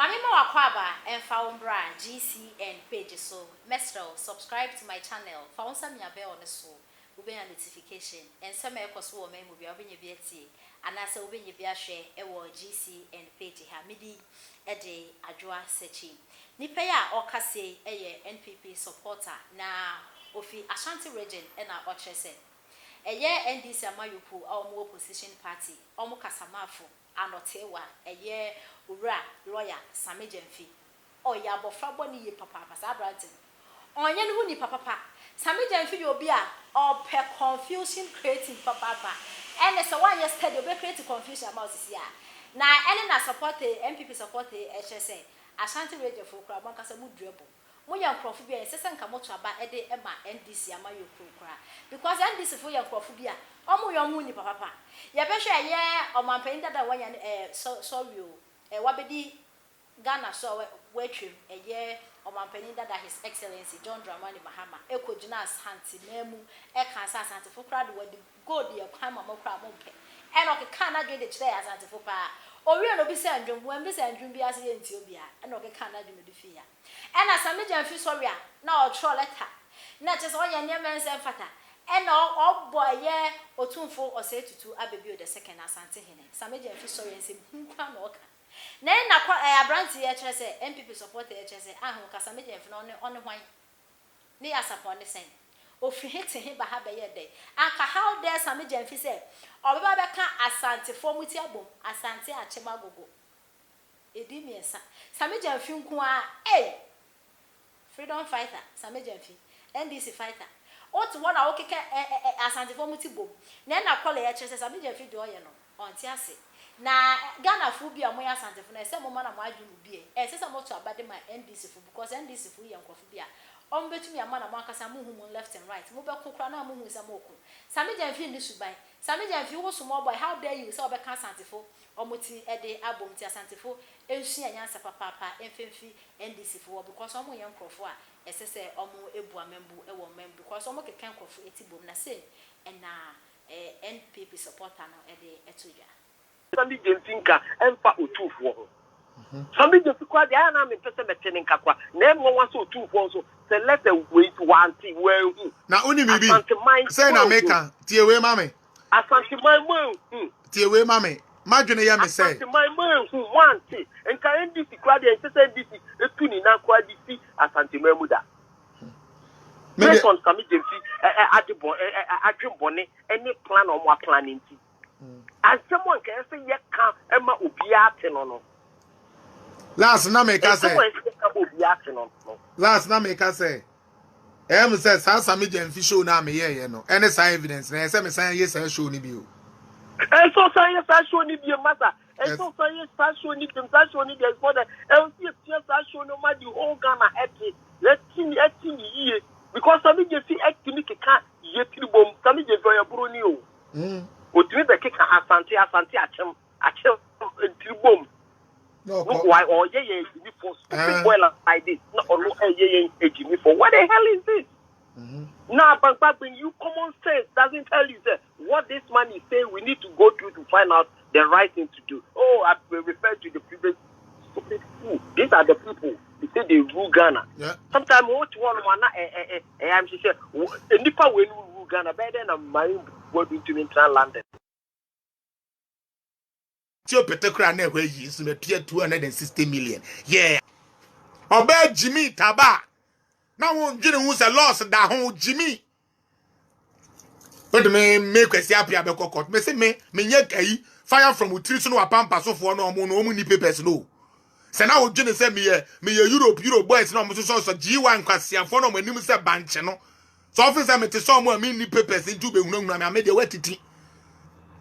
Mami Mawakwaba and found brand GCN page so Mestro subscribe to my channel. Found some ya bell on the soul. Ube a notification and some echoes woman will be open your beauty and as a win your share GCN page hamidi a day adjoa searching. Nipaya or Cassie a NPP supporter na Ofi Ashanti region and our Ochese. A year NDC Amayupu our more opposition party, Omo Kasamafu. Anotewa a year ura lawyer Sami Jemfi. Oh ya bofra boni ye papa pasa Brampton. On yen who ni papa Sami Jemfi yobia or per confusion creating papa. And it's a 1 year study will create confusion about this year. Now any na support the MPP support the HSA. Ashanti radio for Krabanka would dribble. Moya Crofobia and Sessan Kamotra by Ede Emma NDC Amayo Kukra. Because NDC for your Crofobia, Omo your moony papa. Ya besha ye or my pain that one sorry a wabedi Ghana saw wetrim a year or my penny that His Excellency John Dramani Mahama, Eko Jonas Hanti Nemu, Ekasa Santa Fukra, where the go dear Kama Mokra Moke, and okay, cannot get the chair as Antifopa. Or we are no be sent when we send Jumbi as in Ethiopia, and okay, cannot do the fear. And as a major Fisoria, now a troll letter, not just all your near men's and fata. And all boy, yeah, or 2 4 or say to 2 Abbey the second Asante Hene. Some major Fisoria and say, Then I branch the HSA, MPP support the HSA, and who Casamid on the wine. Near upon the same. Or hitting him by Habay day. And how dare some major say, or Babaka Asante form with your boom, Asante at Chemago. A dimian, some major Funqua, eh? Freedom fighter, some major NDC fighter. What one I okay Asante form with boom. Then I call the HSA, some major video on Tiasi. Na Ghana phobia moya Asante for na say mo man na mo adwunu bie e say some to abade my NDC for because NDC for ye nkofobia on betumi amana mo akasa mo hu mo left and right mo be kokra na mo hu say mo ko Sami Jemfi ndi suban Sami Jemfi wo small boy how dare you say obe ka Asante for omoti e de abom ti Asante for ensu anyansa papa enfemfi NDC for because omo ye nkofo a e say omo ebu amembu e wo membu because omo keken nkofo etibom na say and na NPP supporter na e de etodwa Sami Jemfinka emfa otufuo Sami Jemfikwa de ana me pese metene nkakwa na emwo wanso otufuo so select a wait one thing where na oni mi bi say na meka tie we mame Asante my tie we mame madwene ya me say Asante my one thing enka NDC kwa de sese NDC etuni na kwa DC Asante mamu da based on Sami Jemfi adwembone any plan or more planning as someone can say ye can Emma Ubiate no. Last na make us say. Last na make us say. Says how Sami Jemfi show na me ye no. Any sign evidence. Na say me sign yes I show ni bi o. And so say yes I show ni bi matter. And so say yes I show ni them I show ni there for the LC yes I show no matter the whole Ghana happy. Let's see ye because Sami Jemfi actively can ye tribom Sami Jemfi ya broni o. Otumi be keka Asante achem tribom no why or ye before boy like this no or ye ejimi for what the hell is this now but when you common sense doesn't tell you that what this man is saying we need to go through to find out the right thing to do. I refer to the previous stupid fool. These are the people they say they rule Ghana. Sometimes what one I'm sure nipa when rule Ghana better than my what do to in London. Tio petekra na we yi so me pia 260 million. Yeah. Oba Jimmy Taba. Na won dwene hu se loss da ho Jimmy. But me kwesi apia be kokot. Me say me nye kai fire from utri so no apampa so fo no omo ni papers no. Se na wo dwene se me Europe boys na omo so G1 kwasian fo no manim se banche no. So officer me te so mo mi ni papers into be hunahuna me de watiti.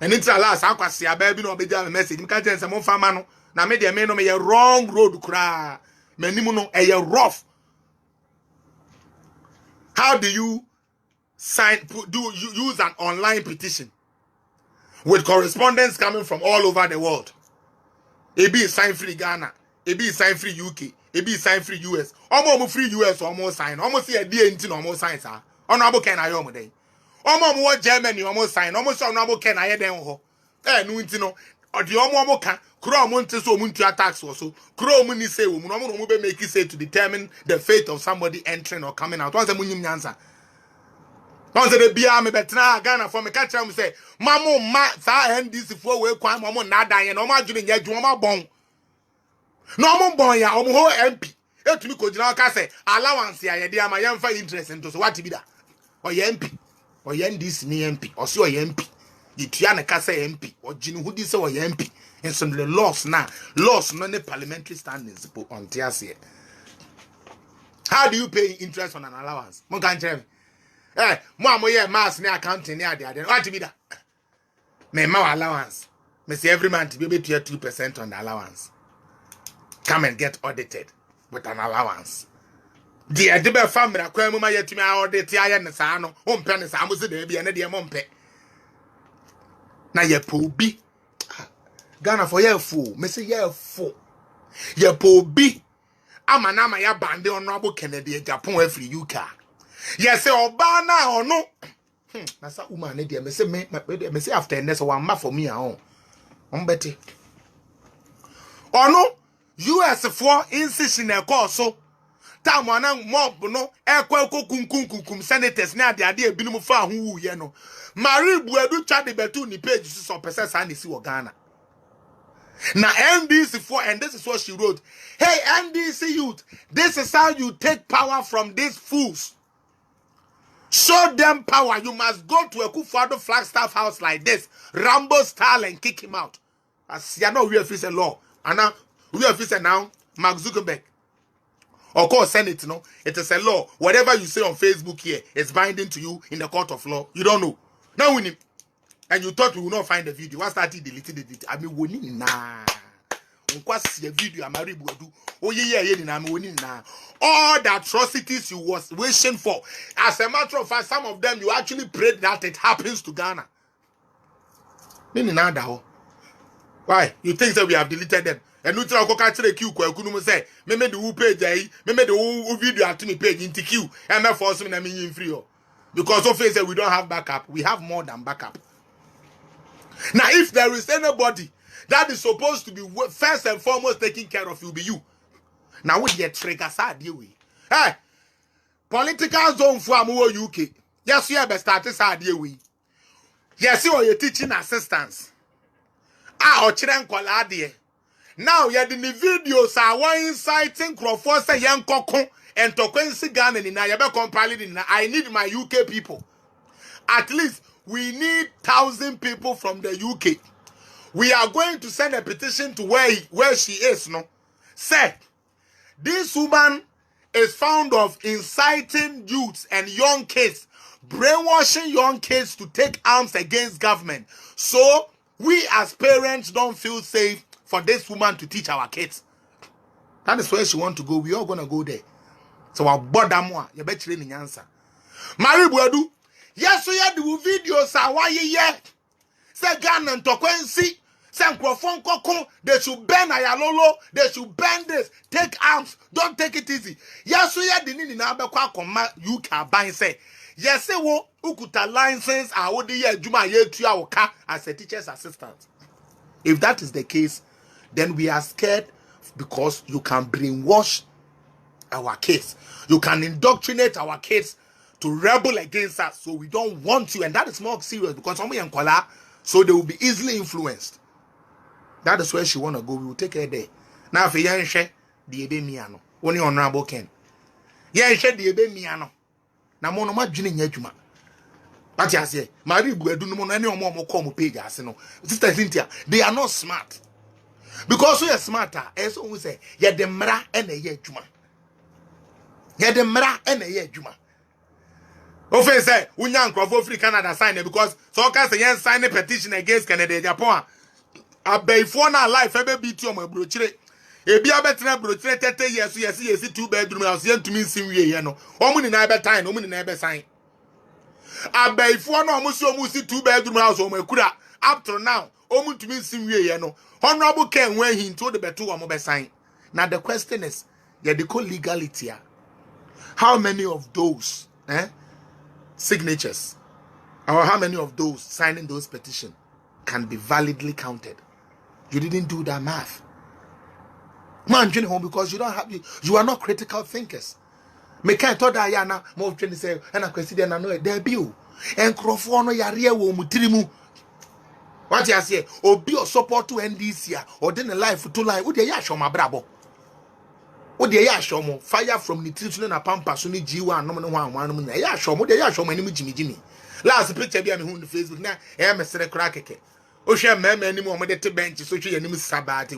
And it's a last akwasi ababi no obeja me message. Me ka tell say mo fama no na me de me no me ye wrong road kra. Manim no e ye rough. How do you use an online petition with correspondence coming from all over the world? AB sign free Ghana, AB sign free UK, AB sign free US. Almost free US almost sign. Almost see a day into almost sign, sir. Honorable Ken Ayomo day. Almost Germany almost sign. Almost honorable Ken Ayeden ho. No intino. or the omo ka kro omo nte so omo ntua tax so kro omo ni say omo no omo be make it say to determine the fate of somebody entering or coming out. Once munyim nyansa. Once the bia me betra Ghana for me catch am say mamu ma sa NDC for we kwan omo na dan ye no omo adwene nya adwuma ma bon. No omo bon ya omo ho MP. Etumi ko gina ka say allowance ya ye dey ama ye mfa interest into so what be da. O ye MP. O ye NDC ni MP. O so ye MP. Yitua ne ka say MP. O gini hu di say o ye MP. And some the laws now, laws no parliamentary standings on TSC. How do you pay interest on an allowance? Mo kan tell me. Mo amoye mass na accounting na ade. What be that? Me ma allowance. Me say every month be able to 2% on the allowance. Come and get audited with an allowance. The Adiba family akwa mu ma yetumi audit aye ne sa no. O mpe ne sa mo se de bia ne de mo mpe. Na ye po bi Ghana for year full, me say year full. Ye po bi ama ya bande honorable Kennedy Japan every UK. Ye say oba na ono. Na sa woman ne dey me say after next one ma for me ahon. On beti. Ono US for incision e call so. Ta mo na mob no e kwa kunkum senators na ade ebinum fa ho wu ye no. Marie Buedu twa de betu ni page so person sa ni si wo Ghana. Now NDC for, and this is what she wrote. Hey NDC youth, this is how you take power from these fools. Show them power. You must go to a Kufuor Flagstaff house like this, Rambo style, and kick him out. As you know, we have a law. And now we have now Mark Zuckerberg. Of course, Senate, no, it is a law. Whatever you say on Facebook here is binding to you in the court of law. You don't know. Now we need. And you thought we will not find the video. What started deleting the video? I mean, we need nah. See a video. I'm married. Oh yeah. All the atrocities you was wishing for. As a matter of fact, some of them you actually prayed that it happens to Ghana. Why? You think that we have deleted them? And you tell go catch the queue. Couldn't say me the who page me the who video at me page into queue. And me force me na me in free. Because of say we don't have backup. We have more than backup. Now, if there is anybody that is supposed to be first and foremost taking care of you, be you. Now, we get trigger side deal with. Hey, political zone for UK. Yes, you have started side deal with. Yes, you are your teaching assistants. Or children call adie. Now, you're the videos are one inciting Crawford say young coco and Tokwensi Ghana in Nayabe compiling. I need my UK people. At least. We need 1,000 people from the UK. We are going to send a petition to where she is, no? Say, this woman is found of inciting youths and young kids, brainwashing young kids to take arms against government. So, we as parents don't feel safe for this woman to teach our kids. That is where she want to go. We are going to go there. So, our bother more. You bet you any answer. Marie Buedu. Yes, we had the videos. Why ye? Say Ghana and Tokwensi. Say Nkrofon Kokon. They should ban Ayalolo. They should ban this. Take arms. Don't take it easy. Yes, we had the need in Abekwa Koma UK ban say. Yes, say wo ukuta license. I would ye Juma ye 2 hour as a teacher's assistant. If that is the case, then we are scared because you can brainwash our kids. You can indoctrinate our kids to rebel against us, so we don't want you, and that is more serious because some young kola, so they will be easily influenced. That is where she wanna go. We will take her there. Now, if you share the ebe miano, only honorable Ken. Yeah, share the ebe miano. Now, mono ma jini nyejuma. But I say, Marie Buedu no mo any more come page as no. Sister Cynthia, they are not smart because we are smarter. As we say, yeah, the mra and a yejuma. Yeah, the mra and a yejuma. Ofe say, Unyan Crawford free Canada sign it because so can say sign a petition against Canada Japan. A bay for now life ever beat you my brochire. A be a better brochire 30 years, yes, 2 bedroom house yet to me sim ye no. Woman in never time, woman in never sign. A bay for no musi 2 bedroom house or my kura up to now. Woman to me sim ye no. Honorable Ken when he told the betu or mobile sign. Now the question is, yeah, the legality. How many of those signatures or how many of those signing those petitions can be validly counted? You didn't do that math. Man, home because you are not critical thinkers. Me can't tell that yana more than say, and I consider and I know there be you. And Crofono Yaria will mutrimu. What you say? Or be your support to NDC or then a life to lie with the yash on my brabo. What the yashomo fire from the nutrition and pampa suni G1 no one yashom, the yashom enemy Jimmy. Last picture be on the Facebook now. I'm a crack. Ocean mem anymore with the bench, so she enemy sabbat.